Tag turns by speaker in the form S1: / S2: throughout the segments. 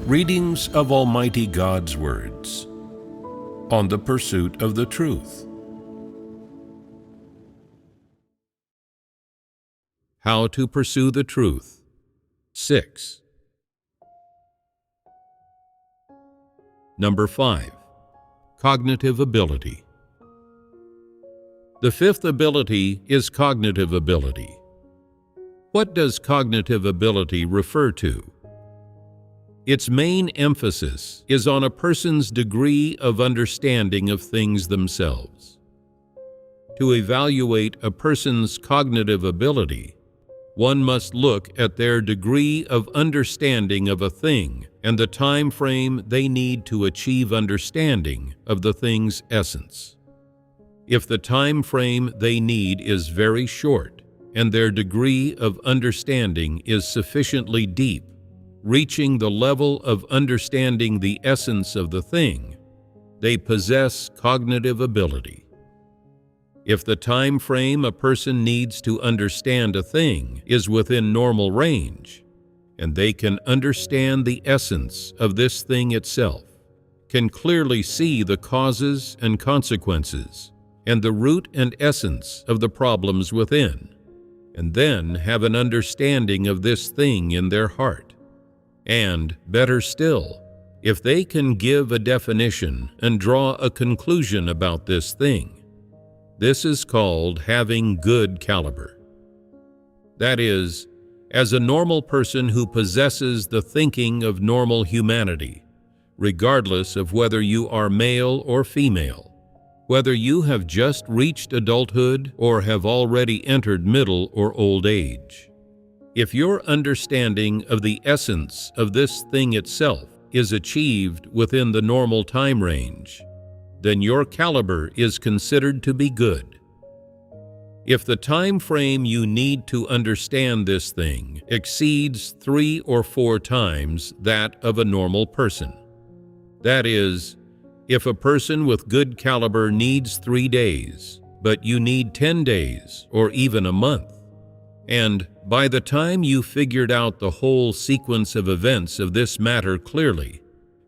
S1: Readings of Almighty God's words on the pursuit of the truth. How to pursue the truth. 6. Number 5. Cognitive ability. The fifth ability is cognitive ability. What does cognitive ability refer to? Its main emphasis is on a person's degree of understanding of things themselves. To evaluate a person's cognitive ability, one must look at their degree of understanding of a thing and the time frame they need to achieve understanding of the thing's essence. If the time frame they need is very short and their degree of understanding is sufficiently deep, reaching the level of understanding the essence of the thing, they possess cognitive ability. If the time frame a person needs to understand a thing is within normal range, and they can understand the essence of this thing itself, can clearly see the causes and consequences, and the root and essence of the problems within, and then have an understanding of this thing in their heart, and, better still, if they can give a definition and draw a conclusion about this thing, this is called having good caliber. That is, as a normal person who possesses the thinking of normal humanity, regardless of whether you are male or female, whether you have just reached adulthood or have already entered middle or old age. If your understanding of the essence of this thing itself is achieved within the normal time range, then your caliber is considered to be good. If the time frame you need to understand this thing exceeds 3 or 4 times that of a normal person, that is, if a person with good caliber needs 3 days, but you need 10 days or even a month, and by the time you figured out the whole sequence of events of this matter clearly,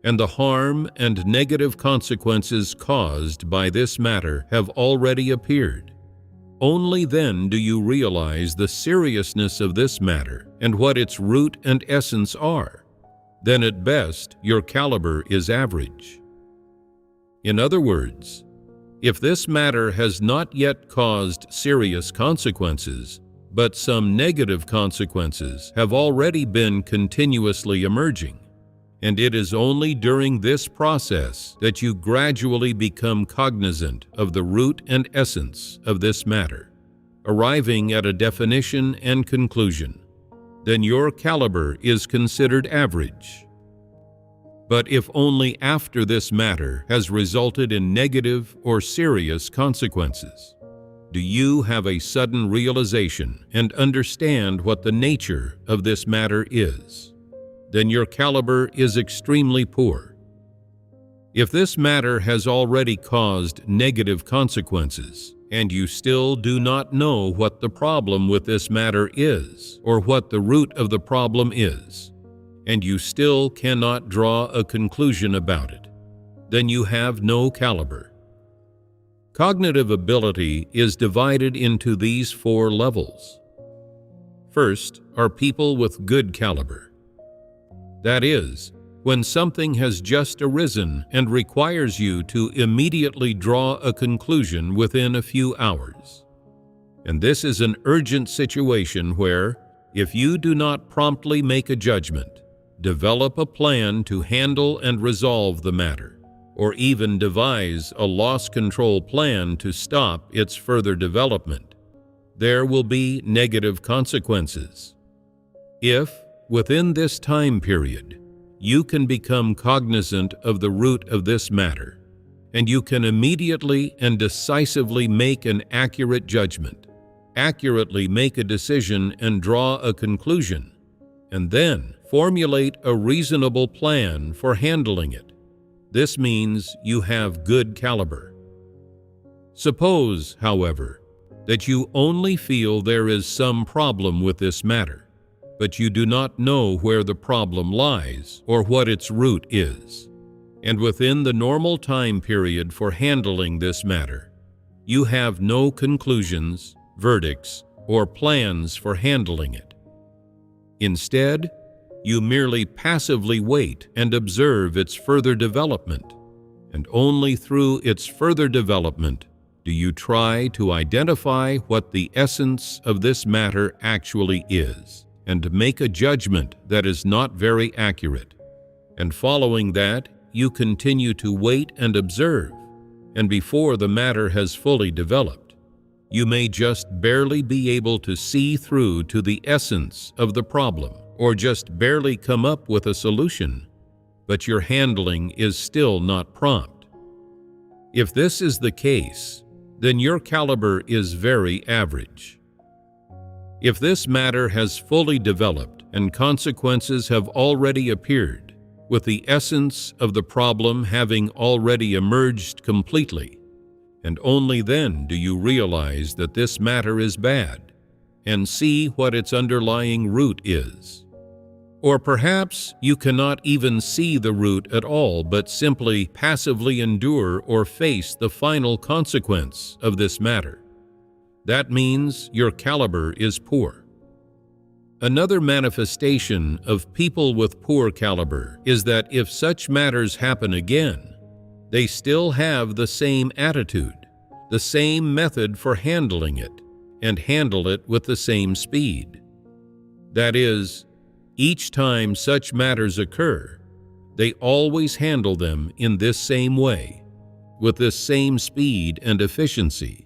S1: and the harm and negative consequences caused by this matter have already appeared, only then do you realize the seriousness of this matter and what its root and essence are. Then at best, your caliber is average. In other words, if this matter has not yet caused serious consequences, but some negative consequences have already been continuously emerging, and it is only during this process that you gradually become cognizant of the root and essence of this matter, arriving at a definition and conclusion, then your caliber is considered average. But if only after this matter has resulted in negative or serious consequences, do you have a sudden realization and understand what the nature of this matter is, then your caliber is extremely poor. If this matter has already caused negative consequences, and you still do not know what the problem with this matter is, or what the root of the problem is, and you still cannot draw a conclusion about it, then you have no caliber. Cognitive ability is divided into these 4 levels. First are people with good caliber. That is, when something has just arisen and requires you to immediately draw a conclusion within a few hours. And this is an urgent situation where, if you do not promptly make a judgment, develop a plan to handle and resolve the matter, or even devise a loss control plan to stop its further development, there will be negative consequences. If, within this time period, you can become cognizant of the root of this matter, and you can immediately and decisively make an accurate judgment, accurately make a decision and draw a conclusion, and then formulate a reasonable plan for handling it, this means you have good caliber. Suppose, however, that you only feel there is some problem with this matter, but you do not know where the problem lies or what its root is. And within the normal time period for handling this matter, you have no conclusions, verdicts, or plans for handling it. Instead, you merely passively wait and observe its further development, and only through its further development do you try to identify what the essence of this matter actually is, and make a judgment that is not very accurate. And following that, you continue to wait and observe, and before the matter has fully developed, you may just barely be able to see through to the essence of the problem, or just barely come up with a solution, but your handling is still not prompt. If this is the case, then your caliber is very average. If this matter has fully developed and consequences have already appeared, with the essence of the problem having already emerged completely, and only then do you realize that this matter is bad and see what its underlying root is. Or perhaps you cannot even see the root at all, but simply passively endure or face the final consequence of this matter. That means your caliber is poor. Another manifestation of people with poor caliber is that if such matters happen again, they still have the same attitude, the same method for handling it, and handle it with the same speed. That is, each time such matters occur, they always handle them in this same way, with this same speed and efficiency.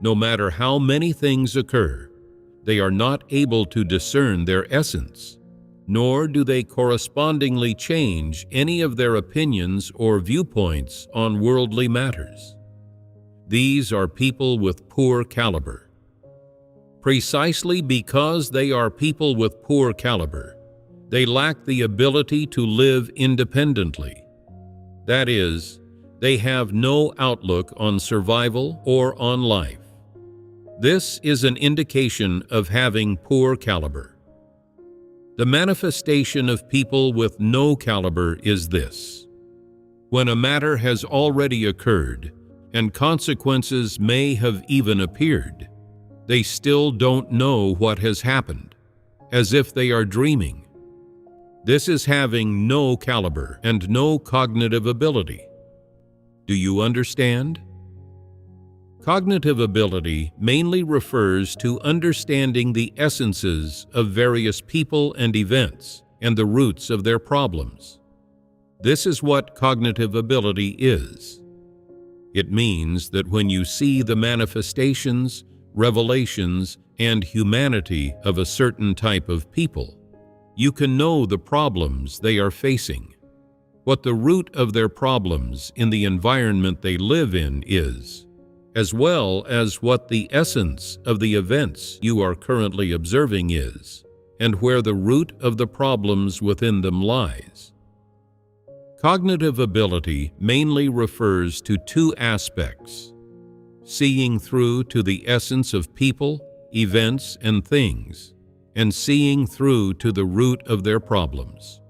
S1: No matter how many things occur, they are not able to discern their essence, nor do they correspondingly change any of their opinions or viewpoints on worldly matters. These are people with poor caliber. Precisely because they are people with poor caliber, they lack the ability to live independently. That is, they have no outlook on survival or on life. This is an indication of having poor caliber. The manifestation of people with no caliber is this: when a matter has already occurred, and consequences may have even appeared, they still don't know what has happened, as if they are dreaming. This is having no caliber and no cognitive ability. Do you understand? Cognitive ability mainly refers to understanding the essences of various people and events and the roots of their problems. This is what cognitive ability is. It means that when you see the manifestations, revelations, and humanity of a certain type of people, you can know the problems they are facing, what the root of their problems in the environment they live in is, as well as what the essence of the events you are currently observing is, and where the root of the problems within them lies. Cognitive ability mainly refers to two aspects: seeing through to the essence of people, events, and things, and seeing through to the root of their problems.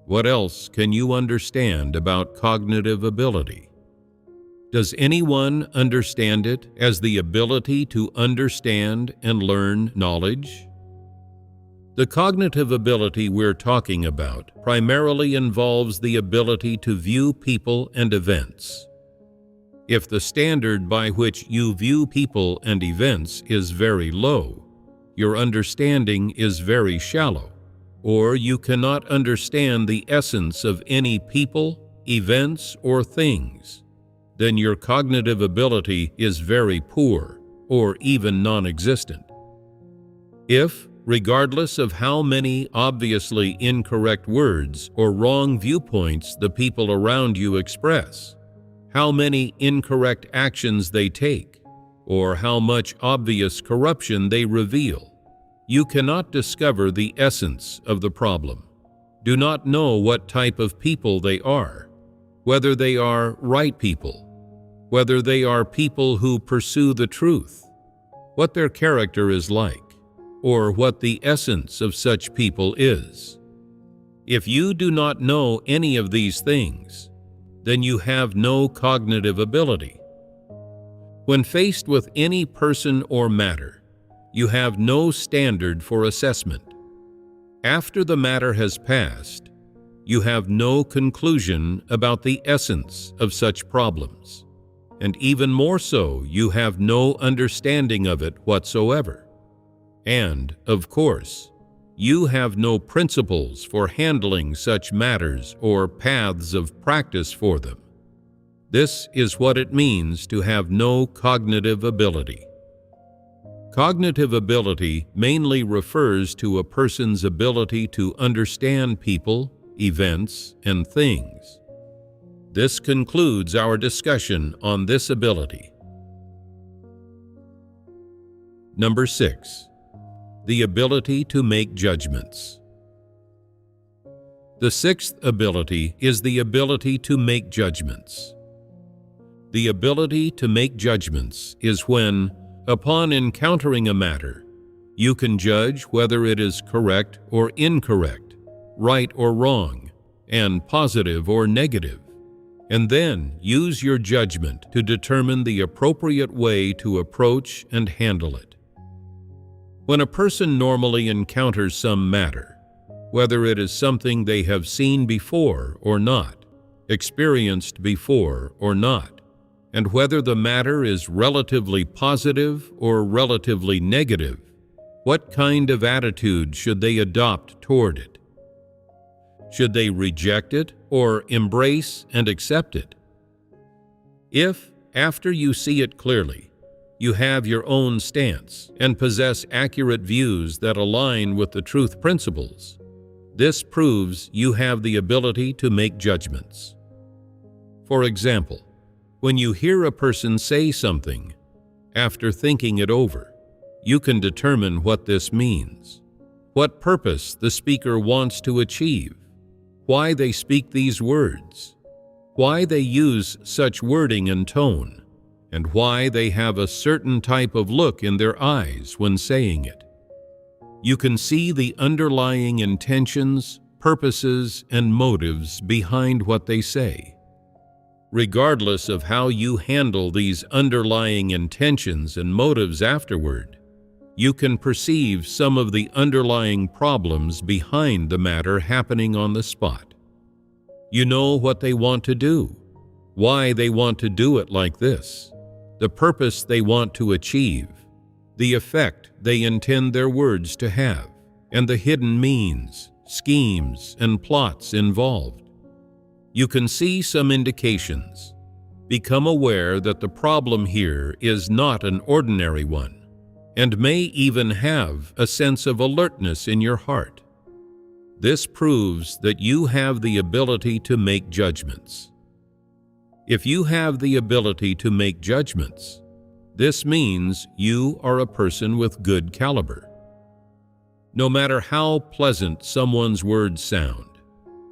S1: What else can you understand about cognitive ability? Does anyone understand it as the ability to understand and learn knowledge? The cognitive ability we're talking about primarily involves the ability to view people and events. If the standard by which you view people and events is very low, your understanding is very shallow, or you cannot understand the essence of any people, events, or things, then your cognitive ability is very poor or even non-existent. If, regardless of how many obviously incorrect words or wrong viewpoints the people around you express, how many incorrect actions they take, or how much obvious corruption they reveal, you cannot discover the essence of the problem. Do not know what type of people they are, whether they are right people, whether they are people who pursue the truth, what their character is like, or what the essence of such people is. If you do not know any of these things, then you have no cognitive ability. When faced with any person or matter, you have no standard for assessment. After the matter has passed, you have no conclusion about the essence of such problems, and even more so, you have no understanding of it whatsoever. And, of course, you have no principles for handling such matters or paths of practice for them. This is what it means to have no cognitive ability. Cognitive ability mainly refers to a person's ability to understand people, events, and things. This concludes our discussion on this ability. Number 6. The ability to make judgments. The sixth ability is the ability to make judgments. The ability to make judgments is when, upon encountering a matter, you can judge whether it is correct or incorrect, right or wrong, and positive or negative, and then use your judgment to determine the appropriate way to approach and handle it. When a person normally encounters some matter, whether it is something they have seen before or not, experienced before or not, and whether the matter is relatively positive or relatively negative, what kind of attitude should they adopt toward it? Should they reject it or embrace and accept it? If, after you see it clearly, you have your own stance and possess accurate views that align with the truth principles, this proves you have the ability to make judgments. For example, when you hear a person say something, after thinking it over, you can determine what this means, what purpose the speaker wants to achieve, why they speak these words, why they use such wording and tone, and why they have a certain type of look in their eyes when saying it. You can see the underlying intentions, purposes, and motives behind what they say. Regardless of how you handle these underlying intentions and motives afterward, you can perceive some of the underlying problems behind the matter happening on the spot. You know what they want to do, why they want to do it like this, the purpose they want to achieve, the effect they intend their words to have, and the hidden means, schemes, and plots involved. You can see some indications. Become aware that the problem here is not an ordinary one, and may even have a sense of alertness in your heart. This proves that you have the ability to make judgments. If you have the ability to make judgments, this means you are a person with good caliber. No matter how pleasant someone's words sound,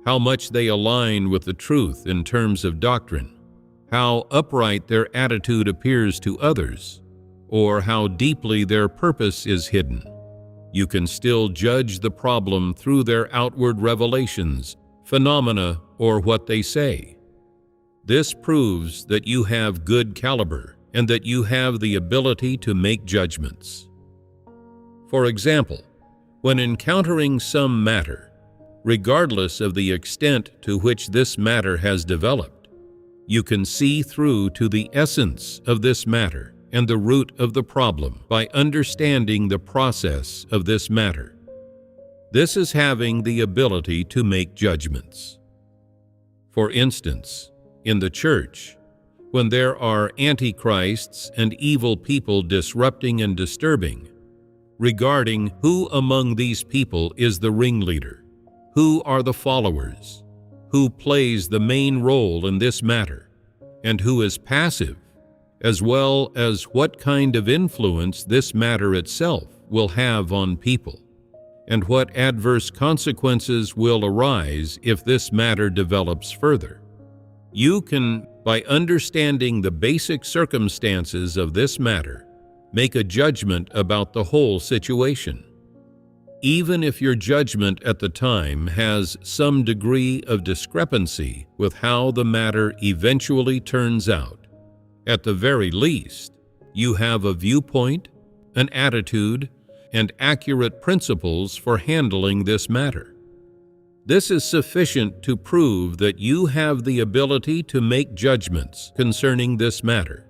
S1: how much they align with the truth in terms of doctrine, how upright their attitude appears to others, or how deeply their purpose is hidden, you can still judge the problem through their outward revelations, phenomena, or what they say. This proves that you have good caliber and that you have the ability to make judgments. For example, when encountering some matter, regardless of the extent to which this matter has developed, you can see through to the essence of this matter and the root of the problem by understanding the process of this matter. This is having the ability to make judgments. For instance, in the church, when there are antichrists and evil people disrupting and disturbing, regarding who among these people is the ringleader, who are the followers, who plays the main role in this matter, and who is passive, as well as what kind of influence this matter itself will have on people, and what adverse consequences will arise if this matter develops further. You can, by understanding the basic circumstances of this matter, make a judgment about the whole situation, even if your judgment at the time has some degree of discrepancy with how the matter eventually turns out. At the very least, you have a viewpoint, an attitude, and accurate principles for handling this matter. This is sufficient to prove that you have the ability to make judgments concerning this matter.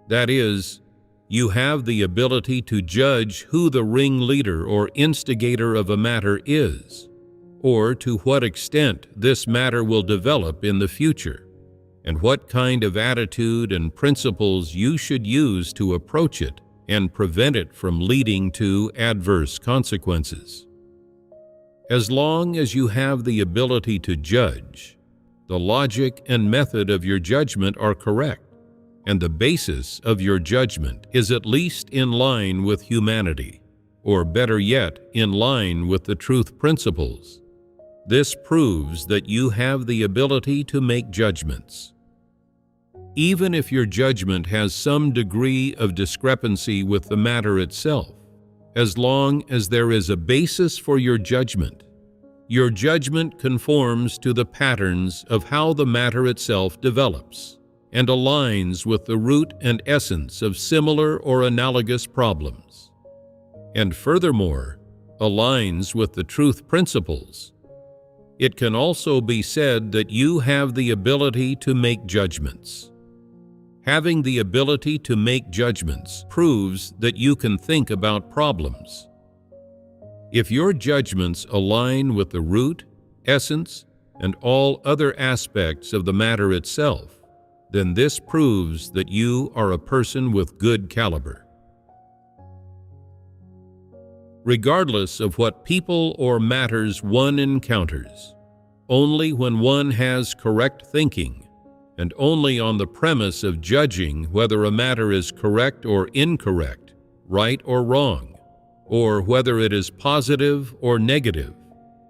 S1: That is, you have the ability to judge who the ringleader or instigator of a matter is, or to what extent this matter will develop in the future, and what kind of attitude and principles you should use to approach it and prevent it from leading to adverse consequences. As long as you have the ability to judge, the logic and method of your judgment are correct, and the basis of your judgment is at least in line with humanity, or better yet, in line with the truth principles. This proves that you have the ability to make judgments. Even if your judgment has some degree of discrepancy with the matter itself, as long as there is a basis for your judgment conforms to the patterns of how the matter itself develops, and aligns with the root and essence of similar or analogous problems, and furthermore, aligns with the truth principles. It can also be said that you have the ability to make judgments. Having the ability to make judgments proves that you can think about problems. If your judgments align with the root, essence, and all other aspects of the matter itself, then this proves that you are a person with good caliber. Regardless of what people or matters one encounters, only when one has correct thinking, and only on the premise of judging whether a matter is correct or incorrect, right or wrong, or whether it is positive or negative,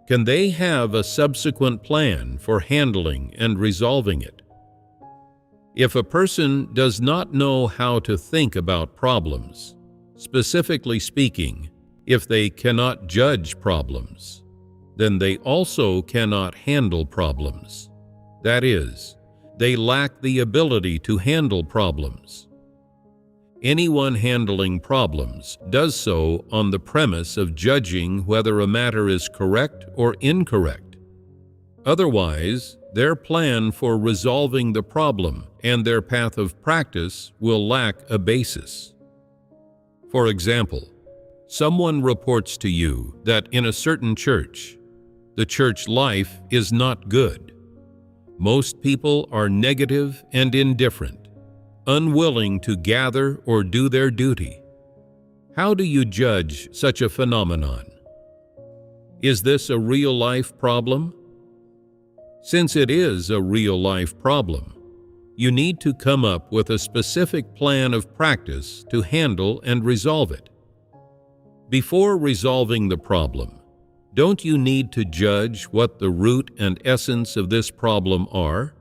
S1: can they have a subsequent plan for handling and resolving it. If a person does not know how to think about problems, specifically speaking, if they cannot judge problems, then they also cannot handle problems. That is, they lack the ability to handle problems. Anyone handling problems does so on the premise of judging whether a matter is correct or incorrect. Otherwise, their plan for resolving the problem and their path of practice will lack a basis. For example, someone reports to you that in a certain church, the church life is not good. Most people are negative and indifferent, unwilling to gather or do their duty. How do you judge such a phenomenon? Is this a real-life problem? Since it is a real-life problem, you need to come up with a specific plan of practice to handle and resolve it. Before resolving the problem, don't you need to judge what the root and essence of this problem are,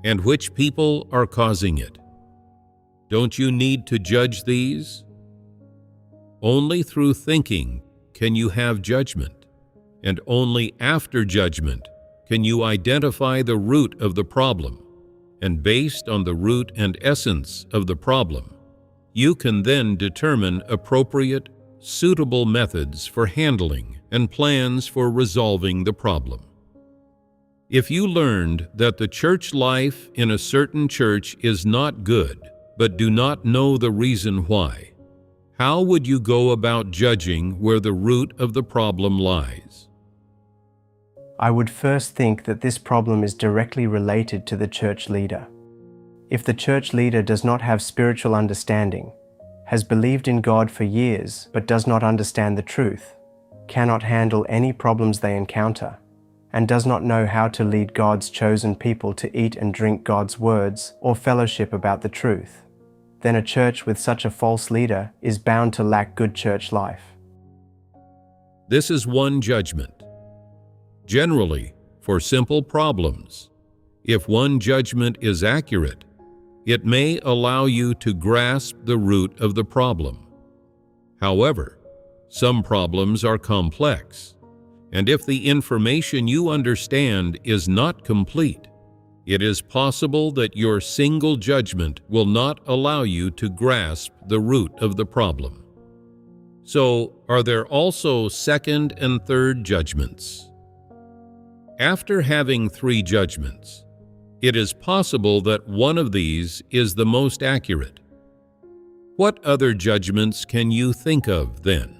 S1: and which people are causing it? Don't you need to judge these? Only through thinking can you have judgment, and only after judgment can you identify the root of the problem, and based on the root and essence of the problem, you can then determine appropriate, suitable methods for handling and plans for resolving the problem. If you learned that the church life in a certain church is not good, but do not know the reason why, how would you go about judging where the root of the problem lies?
S2: I would first think that this problem is directly related to the church leader. If the church leader does not have spiritual understanding, has believed in God for years but does not understand the truth, cannot handle any problems they encounter, and does not know how to lead God's chosen people to eat and drink God's words or fellowship about the truth, then a church with such a false leader is bound to lack good church life.
S1: This is one judgment. Generally, for simple problems, if one judgment is accurate, it may allow you to grasp the root of the problem. However, Some problems are complex, and if the information you understand is not complete, it is possible that your single judgment will not allow you to grasp the root of the problem. So, are there also second and third judgments? After having three judgments, it is possible that one of these is the most accurate. What other judgments can you think of then?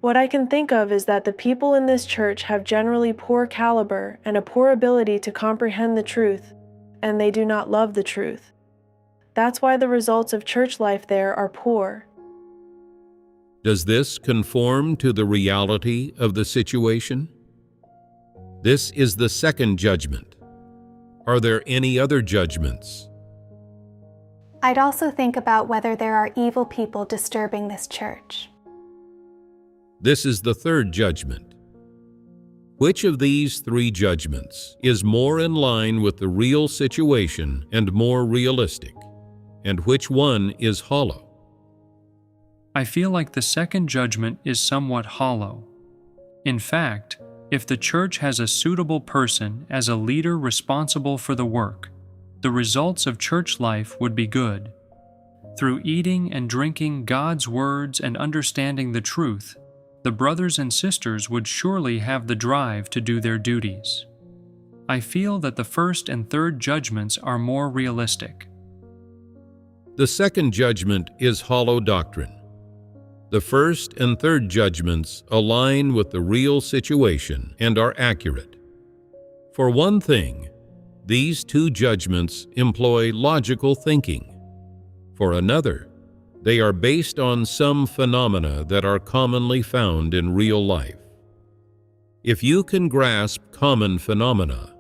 S3: What I can think of is that the people in this church have generally poor caliber and a poor ability to comprehend the truth, and they do not love the truth. That's why the results of church life there are poor.
S1: Does this conform to the reality of the situation? This is the second judgment. Are there any other judgments?
S4: I'd also think about whether there are evil people disturbing this church.
S1: This is the third judgment. Which of these three judgments is more in line with the real situation and more realistic? And which one is hollow?
S5: I feel like the second judgment is somewhat hollow. In fact, if the church has a suitable person as a leader responsible for the work, the results of church life would be good. Through eating and drinking God's words and understanding the truth, the brothers and sisters would surely have the drive to do their duties. I feel that the first and third judgments are more realistic.
S1: The second judgment is hollow doctrine. The first and third judgments align with the real situation and are accurate. For one thing, these two judgments employ logical thinking. For another, they are based on some phenomena that are commonly found in real life. If you can grasp common phenomena,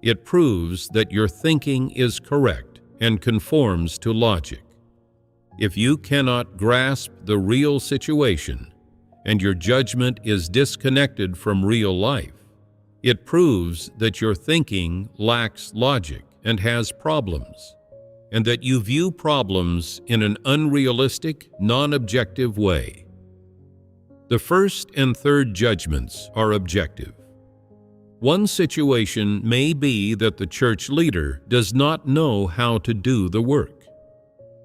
S1: it proves that your thinking is correct and conforms to logic. If you cannot grasp the real situation and your judgment is disconnected from real life, it proves that your thinking lacks logic and has problems, and that you view problems in an unrealistic, non-objective way. The first and third judgments are objective. One situation may be that the church leader does not know how to do the work.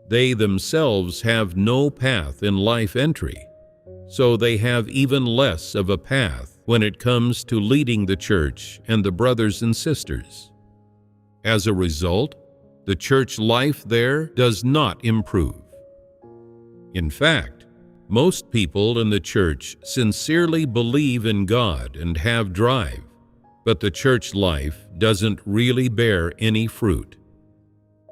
S1: They themselves have no path in life entry, so they have even less of a path when it comes to leading the church and the brothers and sisters. As a result, the church life there does not improve. In fact, most people in the church sincerely believe in God and have drive, but the church life doesn't really bear any fruit.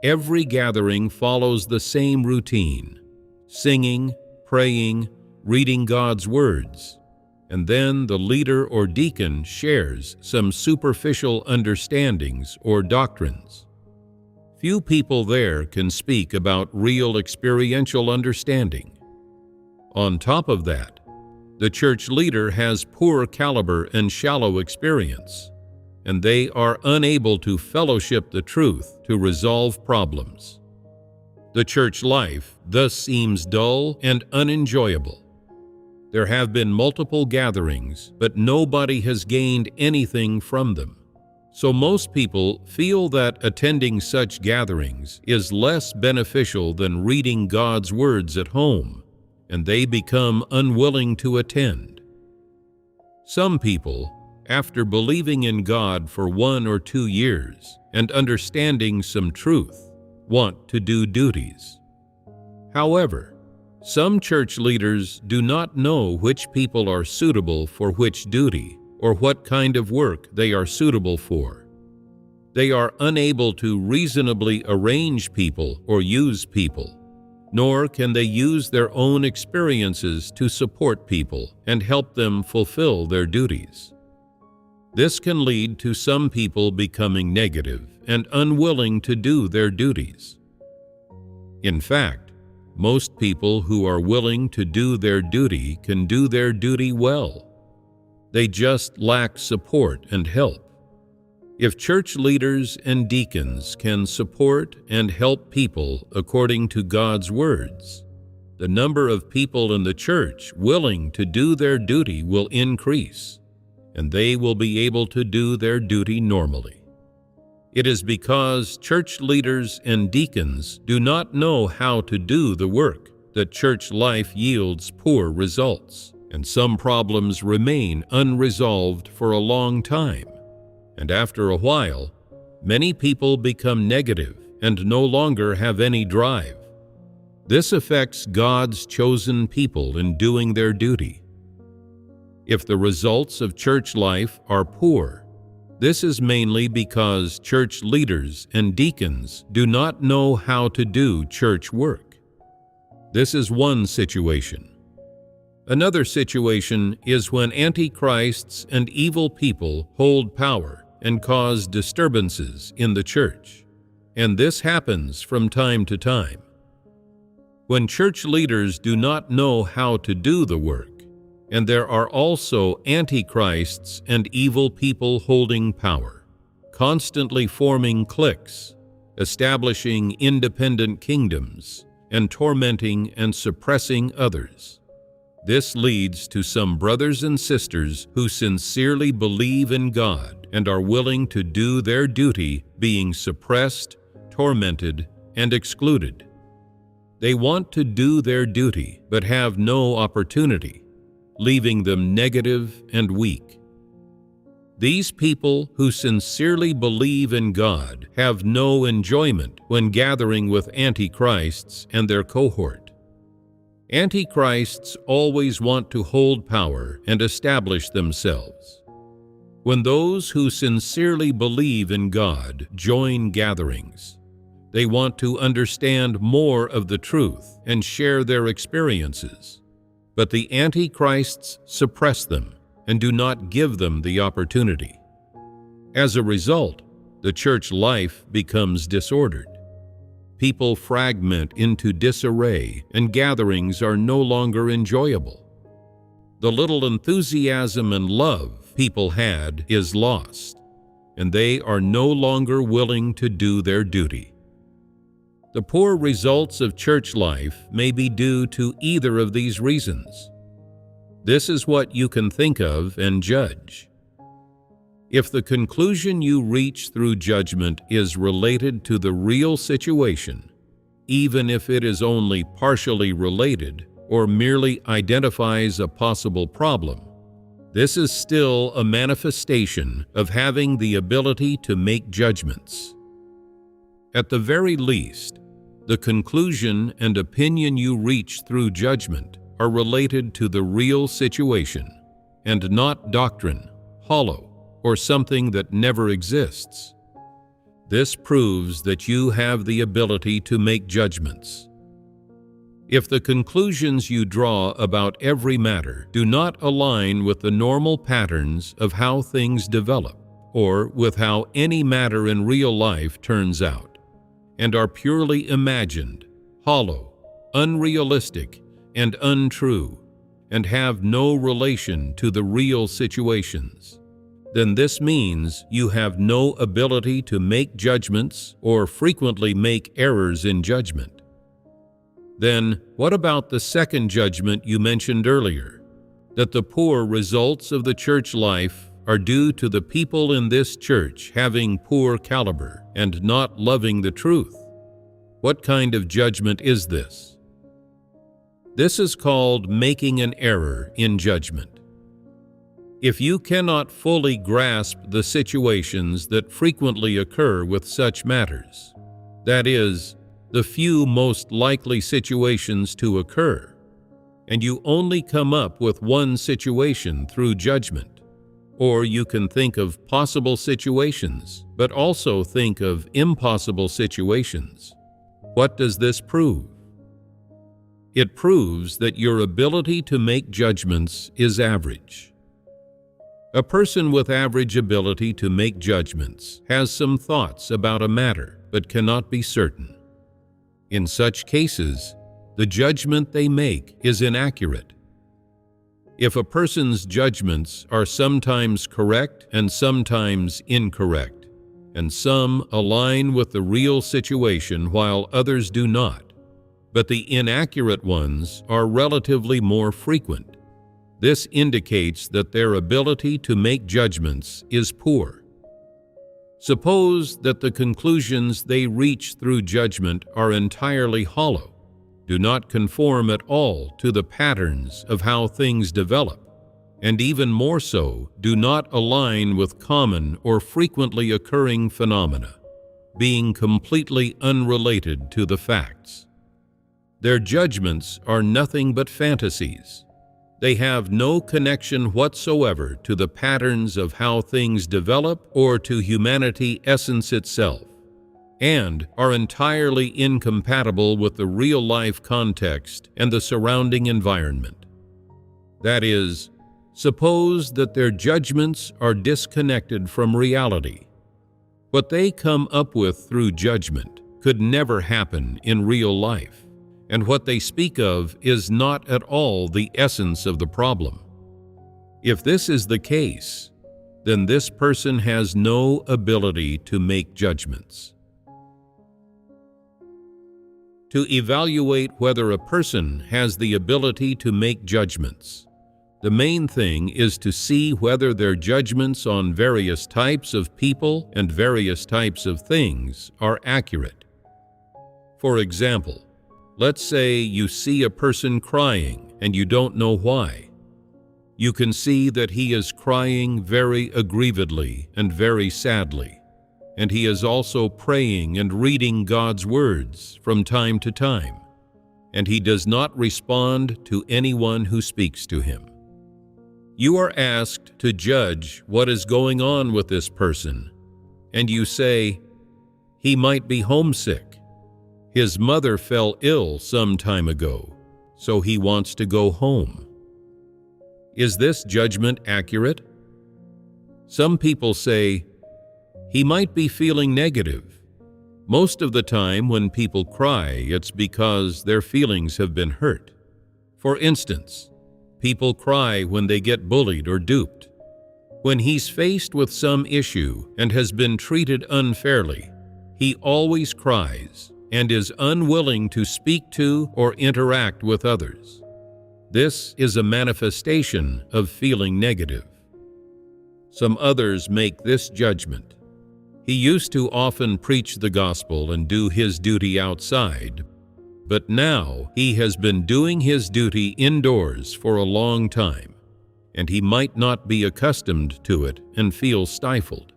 S1: Every gathering follows the same routine: singing, praying, reading God's words, and then the leader or deacon shares some superficial understandings or doctrines. Few people there can speak about real experiential understanding. On top of that, the church leader has poor caliber and shallow experience, and they are unable to fellowship the truth to resolve problems. The church life thus seems dull and unenjoyable. There have been multiple gatherings, but nobody has gained anything from them. So most people feel that attending such gatherings is less beneficial than reading God's words at home, and they become unwilling to attend. Some people, after believing in God for 1 or 2 years and understanding some truth, want to do duties. However, some church leaders do not know which people are suitable for which duty or what kind of work they are suitable for. They are unable to reasonably arrange people or use people, nor can they use their own experiences to support people and help them fulfill their duties. This can lead to some people becoming negative and unwilling to do their duties. In fact, most people who are willing to do their duty can do their duty well. They just lack support and help. If church leaders and deacons can support and help people according to God's words, the number of people in the church willing to do their duty will increase, and they will be able to do their duty normally. It is because church leaders and deacons do not know how to do the work that church life yields poor results, and some problems remain unresolved for a long time. And after a while, many people become negative and no longer have any drive. This affects God's chosen people in doing their duty. If the results of church life are poor, this is mainly because church leaders and deacons do not know how to do church work. This is one situation. Another situation is when antichrists and evil people hold power and cause disturbances in the church, and this happens from time to time. When church leaders do not know how to do the work, and there are also antichrists and evil people holding power, constantly forming cliques, establishing independent kingdoms, and tormenting and suppressing others. This leads to some brothers and sisters who sincerely believe in God and are willing to do their duty being suppressed, tormented, and excluded. They want to do their duty but have no opportunity, leaving them negative and weak. These people who sincerely believe in God have no enjoyment when gathering with antichrists and their cohort. Antichrists always want to hold power and establish themselves. When those who sincerely believe in God join gatherings, they want to understand more of the truth and share their experiences. But the antichrists suppress them and do not give them the opportunity. As a result, the church life becomes disordered. People fragment into disarray, and gatherings are no longer enjoyable. The little enthusiasm and love people had is lost, and they are no longer willing to do their duty. The poor results of church life may be due to either of these reasons. This is what you can think of and judge. If the conclusion you reach through judgment is related to the real situation, even if it is only partially related or merely identifies a possible problem, this is still a manifestation of having the ability to make judgments. At the very least, the conclusion and opinion you reach through judgment are related to the real situation and not doctrine, hollow, or something that never exists. This proves that you have the ability to make judgments. If the conclusions you draw about every matter do not align with the normal patterns of how things develop or with how any matter in real life turns out, and are purely imagined, hollow, unrealistic, and untrue, and have no relation to the real situations, then this means you have no ability to make judgments or frequently make errors in judgment. Then, what about the second judgment you mentioned earlier, that the poor results of the church life are due to the people in this church having poor caliber and not loving the truth? What kind of judgment is this? This is called making an error in judgment. If you cannot fully grasp the situations that frequently occur with such matters, that is, the few most likely situations to occur, and you only come up with one situation through judgment, or you can think of possible situations, but also think of impossible situations. What does this prove? It proves that your ability to make judgments is average. A person with average ability to make judgments has some thoughts about a matter, but cannot be certain. In such cases, the judgment they make is inaccurate. If a person's judgments are sometimes correct and sometimes incorrect, and some align with the real situation while others do not, but the inaccurate ones are relatively more frequent. This indicates that their ability to make judgments is poor. Suppose that the conclusions they reach through judgment are entirely hollow, do not conform at all to the patterns of how things develop, and even more so, do not align with common or frequently occurring phenomena, being completely unrelated to the facts. Their judgments are nothing but fantasies. They have no connection whatsoever to the patterns of how things develop or to humanity essence itself, and are entirely incompatible with the real-life context and the surrounding environment. That is, suppose that their judgments are disconnected from reality. What they come up with through judgment could never happen in real life, and what they speak of is not at all the essence of the problem. If this is the case, then this person has no ability to make judgments. To evaluate whether a person has the ability to make judgments, the main thing is to see whether their judgments on various types of people and various types of things are accurate. For example, let's say you see a person crying and you don't know why. You can see that he is crying very aggrievedly and very sadly, and he is also praying and reading God's words from time to time, and he does not respond to anyone who speaks to him. You are asked to judge what is going on with this person, and you say, "He might be homesick. His mother fell ill some time ago, so he wants to go home." Is this judgment accurate? Some people say, "He might be feeling negative." Most of the time when people cry, it's because their feelings have been hurt. For instance, people cry when they get bullied or duped. When he's faced with some issue and has been treated unfairly, he always cries and is unwilling to speak to or interact with others. This is a manifestation of feeling negative. Some others make this judgment. He used to often preach the gospel and do his duty outside, but now he has been doing his duty indoors for a long time, and he might not be accustomed to it and feel stifled.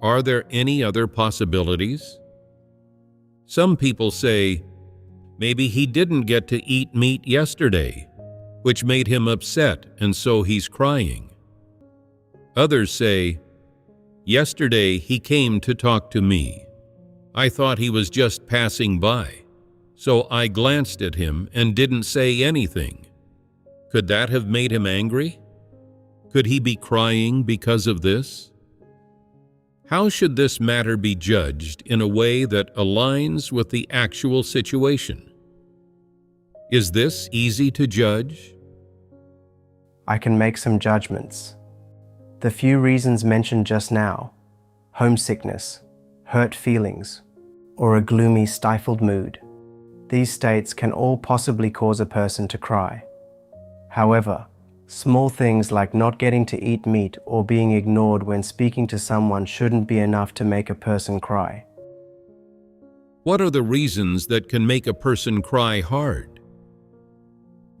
S1: Are there any other possibilities? Some people say, maybe he didn't get to eat meat yesterday, which made him upset and so he's crying. Others say, yesterday he came to talk to me. I thought he was just passing by, so I glanced at him and didn't say anything. Could that have made him angry? Could he be crying because of this? How should this matter be judged in a way that aligns with the actual situation? Is this easy to judge?
S2: I can make some judgments. The few reasons mentioned just now, homesickness, hurt feelings, or a gloomy, stifled mood, these states can all possibly cause a person to cry. However, small things like not getting to eat meat or being ignored when speaking to someone shouldn't be enough to make a person cry.
S1: What are the reasons that can make a person cry hard?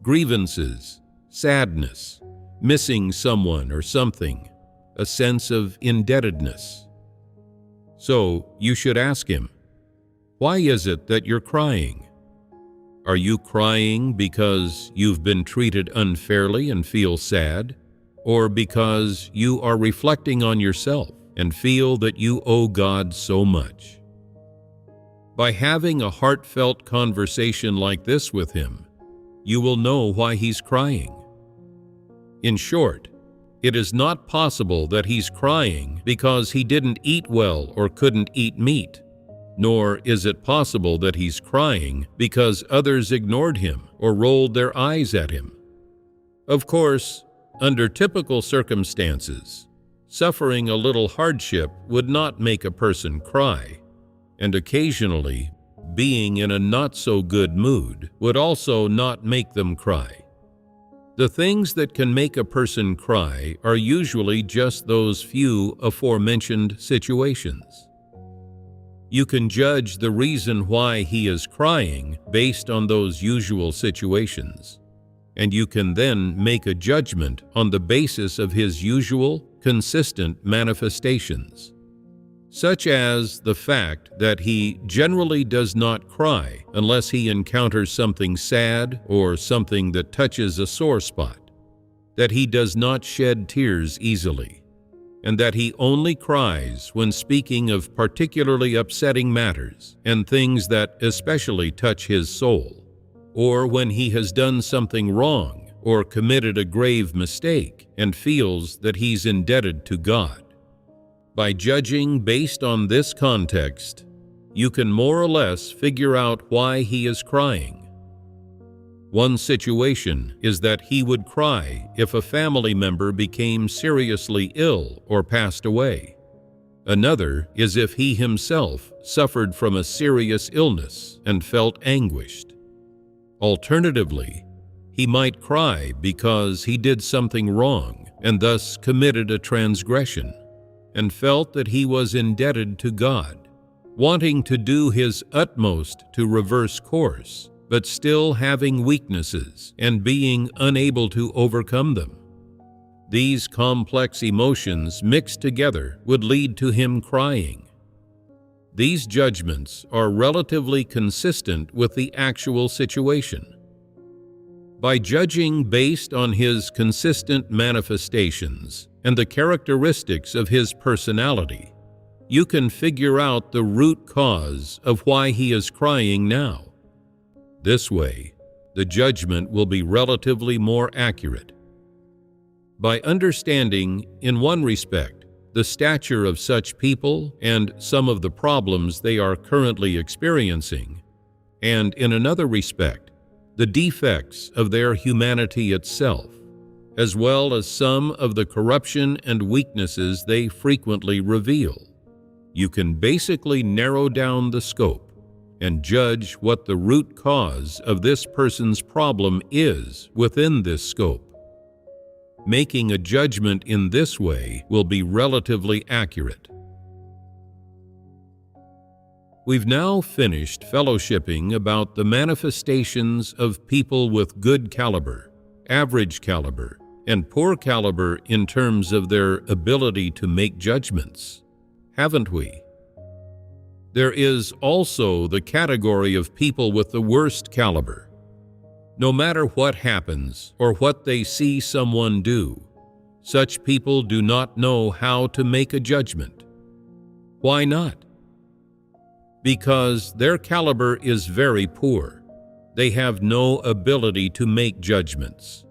S1: Grievances, sadness, missing someone or something, a sense of indebtedness. So you should ask him, why is it that you're crying? Are you crying because you've been treated unfairly and feel sad, or because you are reflecting on yourself and feel that you owe God so much? By having a heartfelt conversation like this with him, you will know why he's crying. In short, it is not possible that he's crying because he didn't eat well or couldn't eat meat. Nor is it possible that he's crying because others ignored him or rolled their eyes at him. Of course, under typical circumstances, suffering a little hardship would not make a person cry, and occasionally, being in a not-so-good mood would also not make them cry. The things that can make a person cry are usually just those few aforementioned situations. You can judge the reason why he is crying based on those usual situations, and you can then make a judgment on the basis of his usual, consistent manifestations, such as the fact that he generally does not cry unless he encounters something sad or something that touches a sore spot, that he does not shed tears easily, and that he only cries when speaking of particularly upsetting matters and things that especially touch his soul, or when he has done something wrong or committed a grave mistake and feels that he's indebted to God. By judging based on this context, you can more or less figure out why he is crying. One situation is that he would cry if a family member became seriously ill or passed away. Another is if he himself suffered from a serious illness and felt anguished. Alternatively, he might cry because he did something wrong and thus committed a transgression, and felt that he was indebted to God, wanting to do his utmost to reverse course, but still having weaknesses and being unable to overcome them. These complex emotions mixed together would lead to him crying. These judgments are relatively consistent with the actual situation. By judging based on his consistent manifestations and the characteristics of his personality, you can figure out the root cause of why he is crying now. This way, the judgment will be relatively more accurate. By understanding, in one respect, the stature of such people and some of the problems they are currently experiencing, and in another respect, the defects of their humanity itself, as well as some of the corruption and weaknesses they frequently reveal, you can basically narrow down the scope and judge what the root cause of this person's problem is within this scope. Making a judgment in this way will be relatively accurate. We've now finished fellowshipping about the manifestations of people with good caliber, average caliber, and poor caliber in terms of their ability to make judgments, haven't we? There is also the category of people with the worst caliber. No matter what happens or what they see someone do, such people do not know how to make a judgment. Why not? Because their caliber is very poor. They have no ability to make judgments,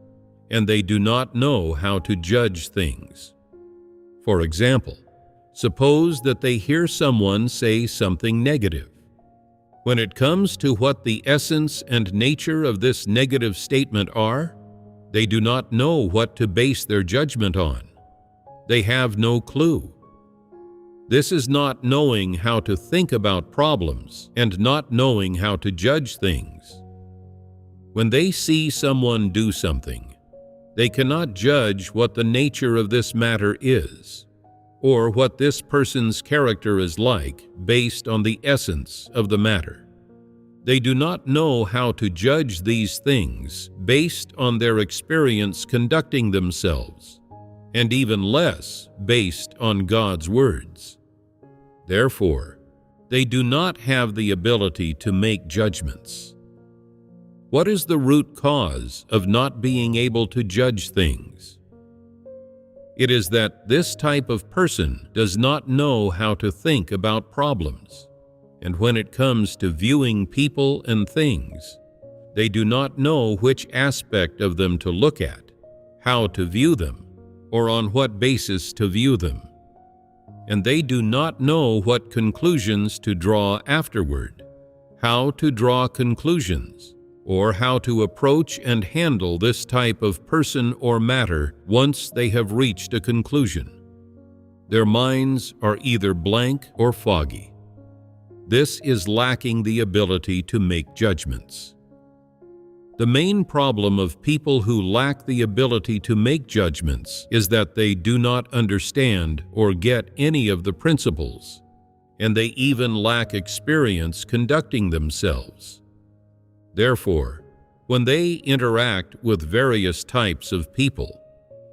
S1: and they do not know how to judge things. For example, suppose that they hear someone say something negative. When it comes to what the essence and nature of this negative statement are, they do not know what to base their judgment on. They have no clue. This is not knowing how to think about problems and not knowing how to judge things. When they see someone do something, they cannot judge what the nature of this matter is, or what this person's character is like based on the essence of the matter. They do not know how to judge these things based on their experience conducting themselves, and even less based on God's words. Therefore, they do not have the ability to make judgments. What is the root cause of not being able to judge things? It is that this type of person does not know how to think about problems, and when it comes to viewing people and things, they do not know which aspect of them to look at, how to view them, or on what basis to view them. And they do not know what conclusions to draw afterward, how to draw conclusions, or how to approach and handle this type of person or matter once they have reached a conclusion. Their minds are either blank or foggy. This is lacking the ability to make judgments. The main problem of people who lack the ability to make judgments is that they do not understand or get any of the principles, and they even lack experience conducting themselves. Therefore, when they interact with various types of people,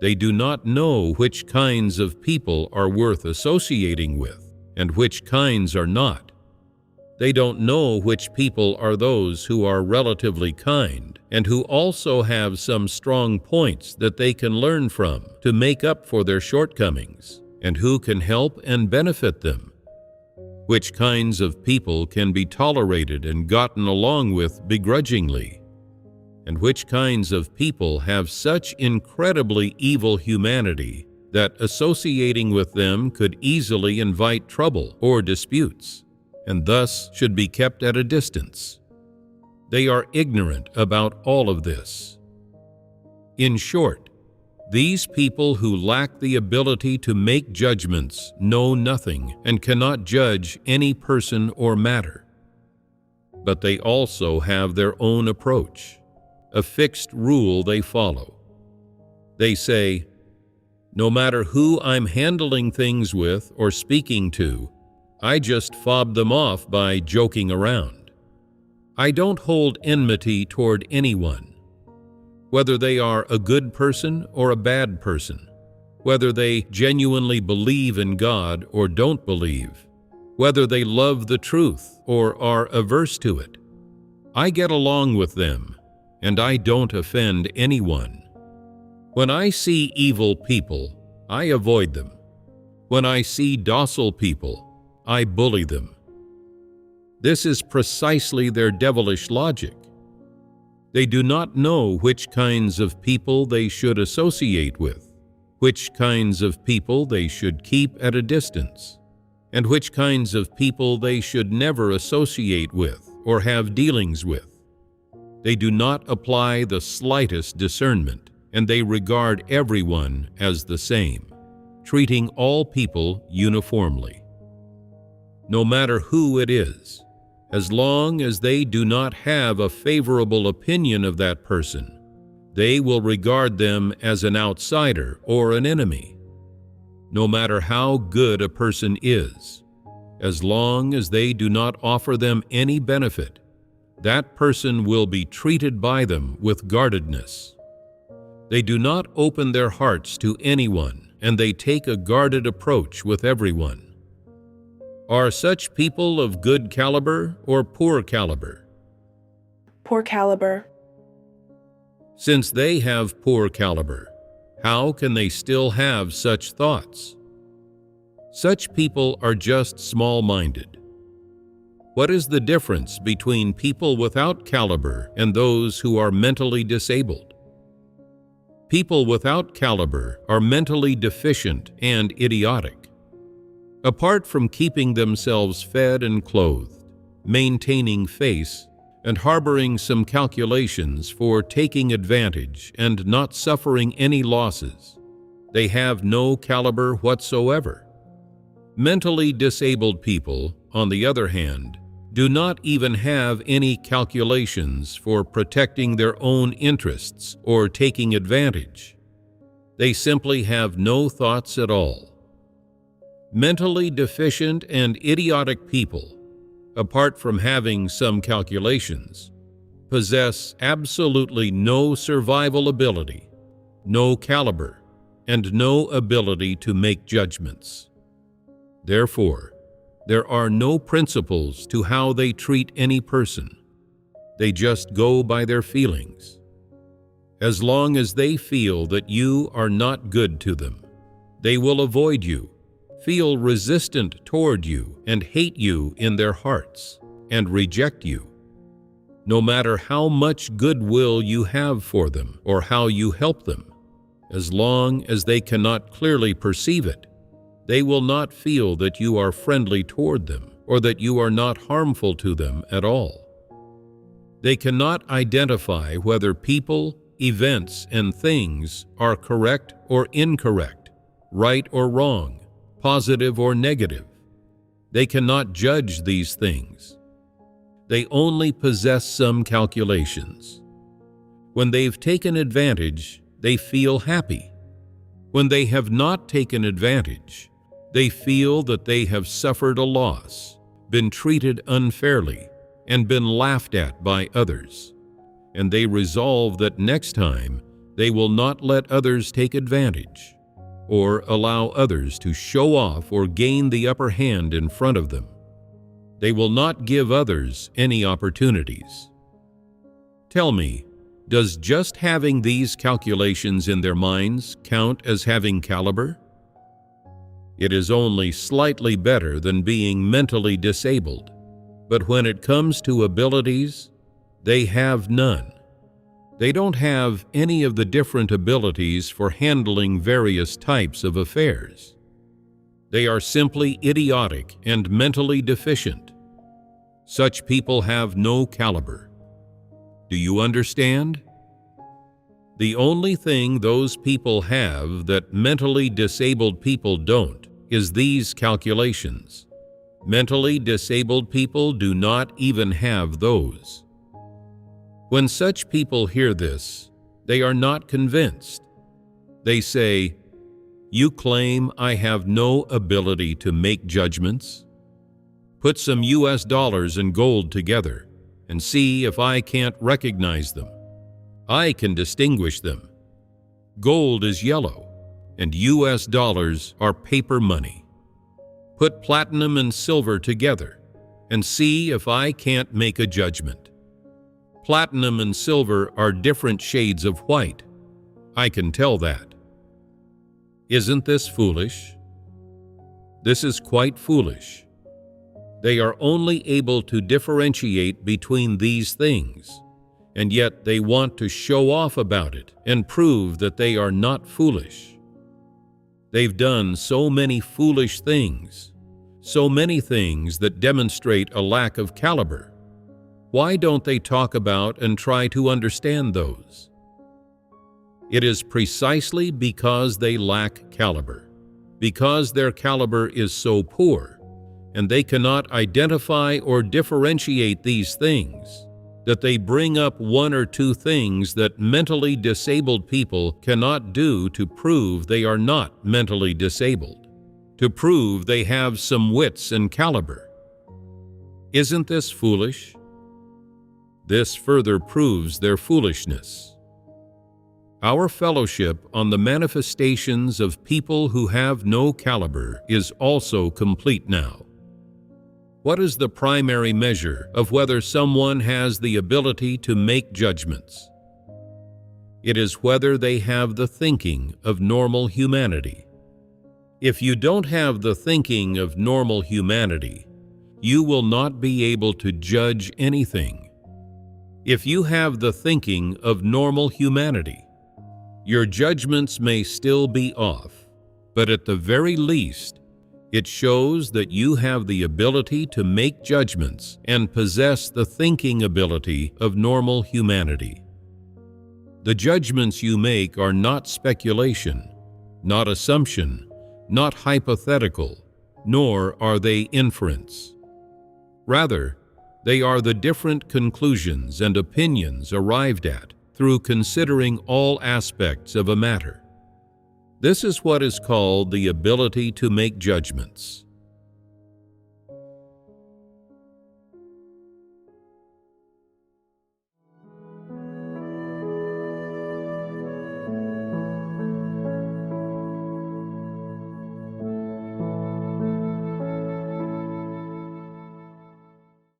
S1: they do not know which kinds of people are worth associating with and which kinds are not. They don't know which people are those who are relatively kind and who also have some strong points that they can learn from to make up for their shortcomings, and who can help and benefit them. Which kinds of people can be tolerated and gotten along with begrudgingly, and which kinds of people have such incredibly evil humanity that associating with them could easily invite trouble or disputes, and thus should be kept at a distance. They are ignorant about all of this. In short, these people who lack the ability to make judgments know nothing and cannot judge any person or matter. But they also have their own approach, a fixed rule they follow. They say, "No matter who I'm handling things with or speaking to, I just fob them off by joking around. I don't hold enmity toward anyone, whether they are a good person or a bad person, whether they genuinely believe in God or don't believe, whether they love the truth or are averse to it. I get along with them, and I don't offend anyone. When I see evil people, I avoid them. When I see docile people, I bully them." This is precisely their devilish logic. They do not know which kinds of people they should associate with, which kinds of people they should keep at a distance, and which kinds of people they should never associate with or have dealings with. They do not apply the slightest discernment, and they regard everyone as the same, treating all people uniformly. No matter who it is, as long as they do not have a favorable opinion of that person, they will regard them as an outsider or an enemy. No matter how good a person is, as long as they do not offer them any benefit, that person will be treated by them with guardedness. They do not open their hearts to anyone, and they take a guarded approach with everyone. Are such people of good caliber or poor caliber?
S3: Poor caliber.
S1: Since they have poor caliber, how can they still have such thoughts? Such people are just small-minded. What is the difference between people without caliber and those who are mentally disabled? People without caliber are mentally deficient and idiotic. Apart from keeping themselves fed and clothed, maintaining face, and harboring some calculations for taking advantage and not suffering any losses, they have no caliber whatsoever. Mentally disabled people, on the other hand, do not even have any calculations for protecting their own interests or taking advantage. They simply have no thoughts at all. Mentally deficient and idiotic people, apart from having some calculations, possess absolutely no survival ability, no caliber, and no ability to make judgments. Therefore, there are no principles to how they treat any person. They just go by their feelings. As long as they feel that you are not good to them, they will avoid you, feel resistant toward you, and hate you in their hearts, and reject you. No matter how much goodwill you have for them or how you help them, as long as they cannot clearly perceive it, they will not feel that you are friendly toward them or that you are not harmful to them at all. They cannot identify whether people, events, and things are correct or incorrect, right or wrong, positive or negative. They cannot judge these things. They only possess some calculations. When they've taken advantage, they feel happy. When they have not taken advantage, they feel that they have suffered a loss, been treated unfairly, and been laughed at by others. And they resolve that next time they will not let others take advantage, or allow others to show off or gain the upper hand in front of them. They will not give others any opportunities. Tell me, does just having these calculations in their minds count as having caliber? It is only slightly better than being mentally disabled, but when it comes to abilities, they have none. They don't have any of the different abilities for handling various types of affairs. They are simply idiotic and mentally deficient. Such people have no caliber. Do you understand? The only thing those people have that mentally disabled people don't is these calculations. Mentally disabled people do not even have those. When such people hear this, they are not convinced. They say, "You claim I have no ability to make judgments? Put some US dollars and gold together and see if I can't recognize them. I can distinguish them. Gold is yellow, and US dollars are paper money. Put platinum and silver together and see if I can't make a judgment. Platinum and silver are different shades of white. I can tell that. Isn't this foolish? This is quite foolish. They are only able to differentiate between these things, and yet they want to show off about it and prove that they are not foolish. They've done so many foolish things, so many things that demonstrate a lack of caliber. Why don't they talk about and try to understand those? It is precisely because they lack caliber, because their caliber is so poor, and they cannot identify or differentiate these things, that they bring up one or two things that mentally disabled people cannot do to prove they are not mentally disabled, to prove they have some wits and caliber. Isn't this foolish? This further proves their foolishness. Our fellowship on the manifestations of people who have no caliber is also complete now. What is the primary measure of whether someone has the ability to make judgments? It is whether they have the thinking of normal humanity. If you don't have the thinking of normal humanity, you will not be able to judge anything. If you have the thinking of normal humanity, your judgments may still be off, but at the very least, it shows that you have the ability to make judgments and possess the thinking ability of normal humanity. The judgments you make are not speculation, not assumption, not hypothetical, nor are they inference. Rather, they are the different conclusions and opinions arrived at through considering all aspects of a matter. This is what is called the ability to make judgments.